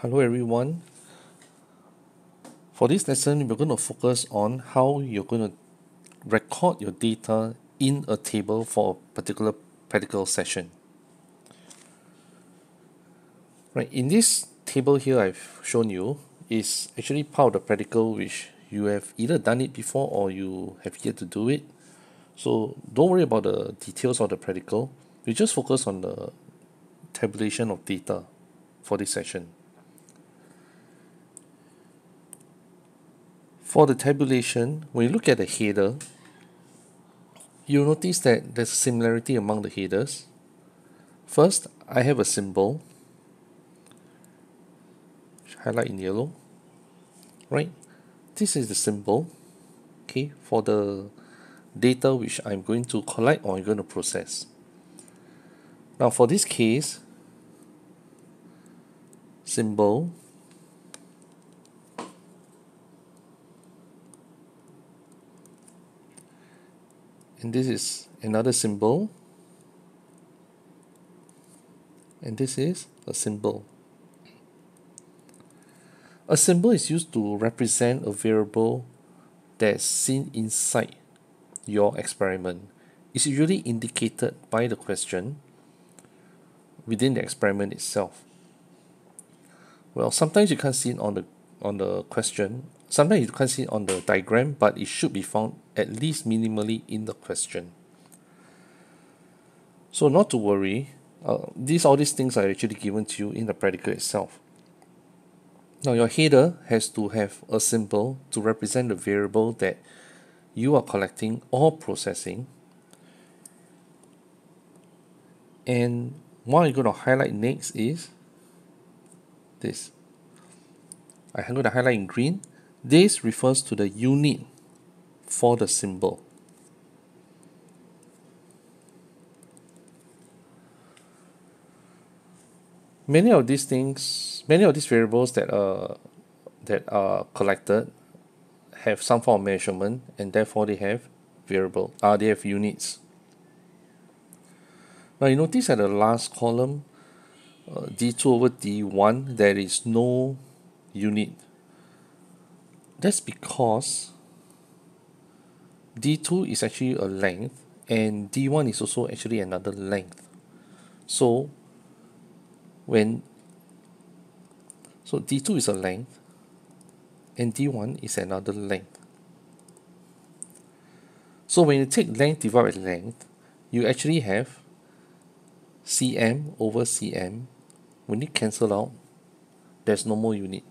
Hello everyone. For this lesson, we're going to focus on how you're going to record your data in a table for a particular practical session. Right, in this table here I've shown you is actually part of the practical which you have either done it before or you have yet to do it. So don't worry about the details of the practical. We just focus on the tabulation of data for this session. For the tabulation, when you look at the header, you'll notice that there's a similarity among the headers. First, I have a symbol, highlight in yellow, right? This is the symbol, okay, for the data which I'm going to collect or I'm going to process. Now for this case, symbol, and this is another symbol, and this is a symbol. A symbol is used to represent a variable that's seen inside your experiment. It's usually indicated by the question within the experiment itself. Well, sometimes you can't see it on the question. Sometimes you can't see it on the diagram, but it should be found at least minimally in the question. So not to worry, all these things are actually given to you in the practical itself. Now your header has to have a symbol to represent the variable that you are collecting or processing. And what I'm going to highlight next is this. I'm going to highlight in green. This refers to the unit for the symbol. Many of these variables that are collected have some form of measurement, and therefore they have they have units. Now you notice at the last column, d2 over d1, there is no unit. That's because d2 is actually a length and d1 is also actually another length. So d2 is a length and d1 is another length. So when you take length divided by length, you actually have cm over cm. When you cancel out, there's no more unit.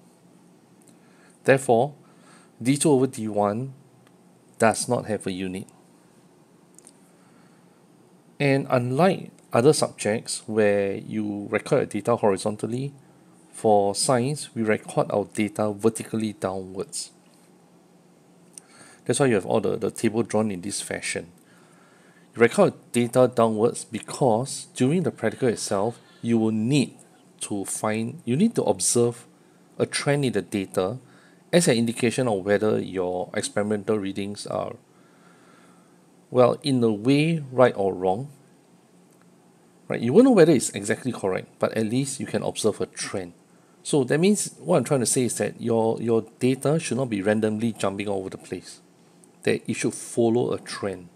Therefore, d2 over d1 does not have a unit. And unlike other subjects where you record your data horizontally, for science, we record our data vertically downwards. That's why you have all the table drawn in this fashion. You record data downwards because during the practical itself, you will need to observe a trend in the data as an indication of whether your experimental readings are, well, in a way, right or wrong. Right? You won't know whether it's exactly correct, but at least you can observe a trend. So that means what I'm trying to say is that your data should not be randomly jumping all over the place. That it should follow a trend.